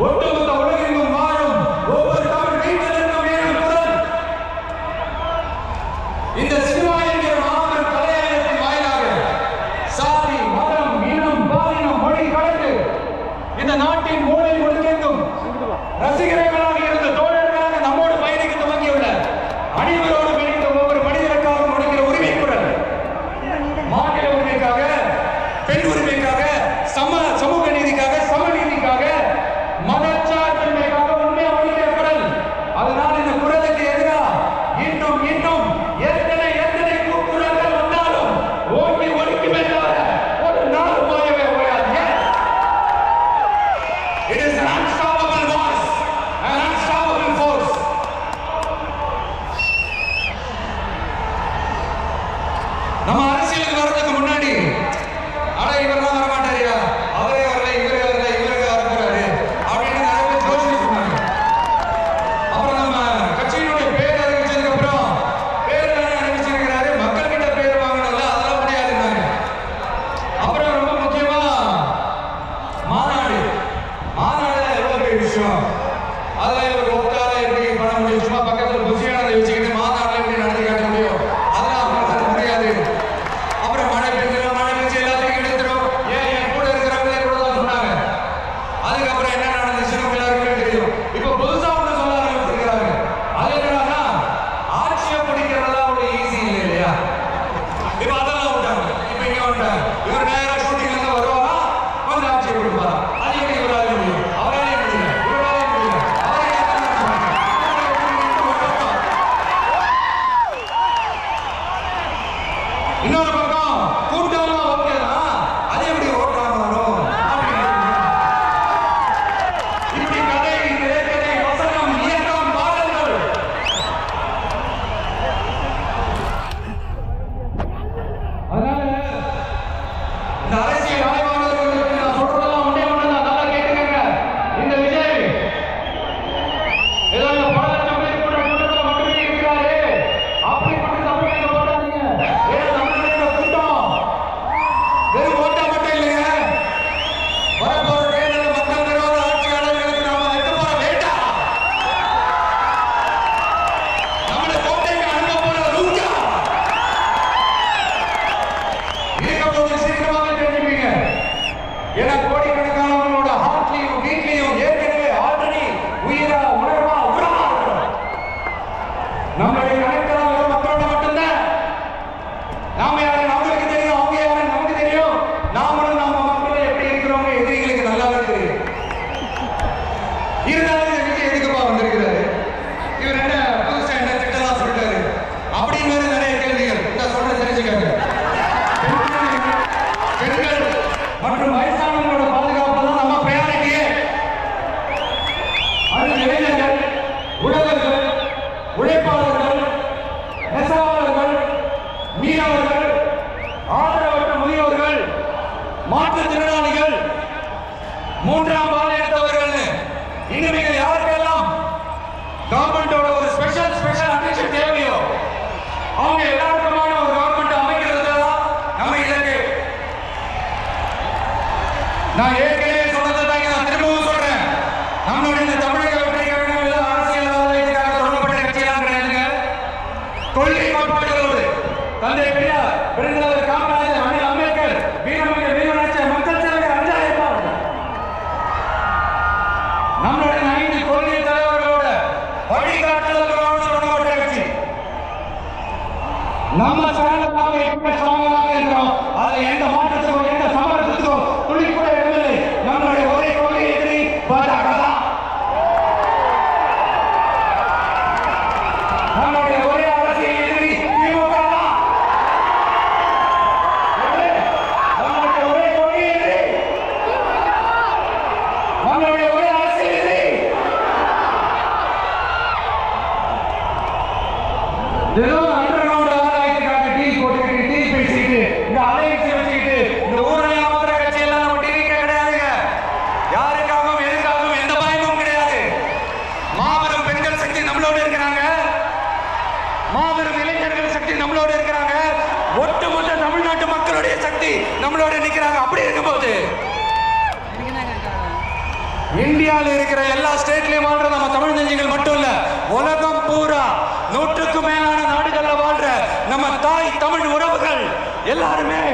ஒட்டுமொத்த உலகெங்கும் வாழும் ஒவ்வொரு தமிழ் வீட்டிலிருக்கும் ஏழும் குரல் இந்த சினிமா என்கிற மாபெரும் கலையரங்கின் வாயிலாக சாதி மதம் இனம் பாலினம் மொழி கடந்து இந்த நாட்டின் மூலை முழுக்கெங்கும் ரசிகர்களாக இருந்த தோழர்களாக நம்மோடு பயணிக்க துவங்கியுள்ள அனைவரோடு இணைந்த ஒவ்வொரு மனிதனுக்காக முடிக்கிற உரிமை குரல் மாநில உரிமைக்காக பெண் உரிமைக்காக சமூக நீதிக்காக சமநீதிக்காக மதச்சார்பின்மைக்காக உண்மையா ஒழிக்கிற குரல். அதனால இந்த குரலுக்கு எதிராக இன்னும் இன்னும் எத்தனை குரல்கள் வந்தாலும் ஓங்கி ஒழிக்குமே தவிர ஒரு நாள் போயவே போயாது. It is an unstoppable voice, an unstoppable force. நம்ம அரசியலுக்கு வர்றதுக்கு முன்னாடி அட இவரெல்லாம் வர மாட்டாரியா, அவரே வரல இவரே வரல இவரே வரக்கூடாது அப்படின்னு நிறைய பேர் யோசிச்சு சொன்னாங்க. அப்புறம் நம்ம கட்சியினுடைய பேர் அறிவிச்சதுக்கு அப்புறம் பேர் அறிவிச்சிருக்கிறாரு, மக்கள் கிட்ட பேர் வாங்கணும்ல, அதெல்லாம் முடியாதுன்னாங்க. அப்புறம் ரொம்ப முக்கியமா மாநாடு எவ்வளவு பெரிய விஷயம், அதெல்லாம் இவருக்கு ஒத்தால எப்படி பண்ண முடியும், சும்மா பக்கத்துல புசியானதை வச்சுக்கிட்டு மாநாடுல எப்படி நடத்தி காட்ட முடியும், அதெல்லாம் அவங்களுக்கு முடியாது. அப்புறம் மழை பெஞ்சு எல்லாத்தையும் எடுத்துரும், என் கூட இருக்கிறவங்களே கூட தான் சொன்னாங்க. அதுக்கப்புறம் என்ன நடந்துச்சுன்னு எல்லாருக்குமே தெரியும். இப்ப புதுசா ஒண்ணு சொல்ல ஆரம்பிச்சிருக்கிறாங்க. அது என்னன்னா ஆட்சியை பிடிக்கிறதெல்லாம் அவ்வளவு ஈஸி இல்லை இல்லையா. இப்ப அதெல்லாம் விட்டாங்க. இப்ப இங்க வந்துட்டாங்க. இவர் நேரா ஷூட்டிங்ல இருந்து வருவாரா, வந்து ஆட்சியை பிடிப்பாரா, அது எப்படி இவரால முடியும், அவராலே முடியல, இவராலே முடியல, இன்னொரு பக்கம் கூட்டம்லாம் ஓகேதான், அது எப்படி ஓட்டாம வரும் இப்படி கதை திரைக்கதை வசனம் இயக்கம் பாடல்கள். அதனால இந்த அரசியல் ஆய்வாளர்களுக்கு நான் சொல்றதெல்லாம் ஒன்றே ஒண்ணுதான், நல்லா கேட்டுக்கங்க. இந்த விஜய் ஏதோ இந்த பல லட்சம் பேர் கூட கூட்டத்தில் மட்டுமே இருக்கிறாரு அப்படி மட்டும் தமிழக போடாதீங்க. ஏன்னா தமிழக கூட்டம் வெறும் ஓட்டா மட்டும் இல்லைங்க, வரப்போற தேர்தலில் மக்கள் விரோத ஆட்சியாளர்களுக்கு நாம வைக்க போற வேட்டா, நம்மள கோட்டைக்கு அனுப்ப போற ரூஜா இருக்க போது சீக்கிரமாக தெரிஞ்சுப்பீங்க. ஏன்னா கோடிக்கணக்கானவங்களோட ஹார்ட்லையும் வீட்லையும் ஏற்கனவே ஆல்ரெடி உயிரா உணர்வா உரமா இருக்கிறோம். நம்மளுடைய கணக்கெல்லாம் வெறும் மக்களோட மட்டும்தான். நாம யாரு நம்மளுக்கு தெரியும், அவங்க யாரு நமக்கு தெரியும். நாமளும் நம்ம மக்கள் எப்படி இருக்கிறவங்க எதிரிகளுக்கு நல்லாவே தெரியும். இருந்தாலும் இந்த விஜய் எதுக்குப்பா வந்திருக்கிறாரு, இவர் என்ன புதுசா என்ன திட்டலாம் சொல்லிட்டாரு அப்படின்னு வேற நிறைய கேள்விகள் நான் சொல்ற தெரிஞ்சுக்காங்க. பெண்கள் மற்றும் வயசானவங்களோட பாதுகாப்பு தான் நம்ம பிரயாரிட்டியே. அது இளைஞர்கள், உழவர்கள், உழைப்பாளர்கள், நெசவாளர்கள், மீனவர்கள், ஆதரவற்ற முதியோர்கள், மாற்றுத்திறனாளிகள், மூன்றாம் பாலினத்தவர்கள், இனிமேல் யாருக்கெல்லாம் கவர்மெண்டோட ஒரு ஸ்பெஷல் அட்டென்ஷன் தேவையோ அவங்க எல்லாருக்குமான ஒரு கவர்மெண்ட் அமைக்கிறது தான் நம்ம இலக்கு. நான் ஏற்கனவே சொன்னதை தான் நான் திரும்பவும் சொல்றேன். நம்மளுடைய இந்த தமிழக வெற்றி கழகம் அரசியல்வாதிகளுக்காக தொடங்கப்பட்ட கட்சியெல்லாம் கிடையாதுங்க. கொள்கை கோட்பாடுகளோடு தந்தை பெரியார், பெருந்தலைவர் காமராஜர், அண்ணல் அம்பேத்கர், வீரமங்க வீரநாச்சியார், மக்கள் தலைவர் அஞ்சாயப்பா, நம்மளுடைய 5 கொள்கை தலைவர்களோட வழிகாட்டுதல்களோடு தொடங்கப்பட்ட கட்சி. நம்ம ஸ்டாண்டர்டாக எப்ப ஸ்ட்ராங்காக இருக்கிறோம், அது எந்த மாற்றத்துக்கோ எந்த சமரசத்துக்கோ துளி கூட இடமில்லை. நம்மளுடைய ஒரே கொள்கை எதிரி பாஜக தான். நம்மளுடைய ஒரே அரசியல் எதிரி திமுக தான். நம்மளுடைய ஒரே கொள்கை எதிரி, நம்மளுடைய ஒரே அரசியல் எதிரி தினம் அண்டர்கிரவுண்ட் ஆராய்ச்சிக்காக டீ போட்டுக்கிட்டு டீ பேசிக்கிட்டு இந்த அலையன்ஸ் வச்சுக்கிட்டு இந்த ஊரையா மாத்திர கட்சி எல்லாம் நம்ம டிவிக்க கிடையாதுங்க. யாருக்காகவும் எதுக்காகவும் எந்த பயமும் கிடையாது. மாபெரும் பெண்கள் சக்தி நம்மளோட இருக்கிறாங்க, மாபெரும் இளைஞர்கள் சக்தி நம்மளோட இருக்கிறாங்க, ஒட்டுமொத்த தமிழ்நாட்டு மக்களுடைய சக்தி நம்மளோட நிற்கிறாங்க. அப்படி இருக்கும்போது இந்தியாவில் இருக்கிற எல்லா ஸ்டேட்லயும் வாழ்ற நம்ம தமிழ் நெஞ்சங்கள் மட்டும் இல்ல, உலகம் பூரா 100க்கும் மேலான நாடுகள்ல வாழ்ற நம்ம தாய் தமிழ் உறவுகள் எல்லாருமே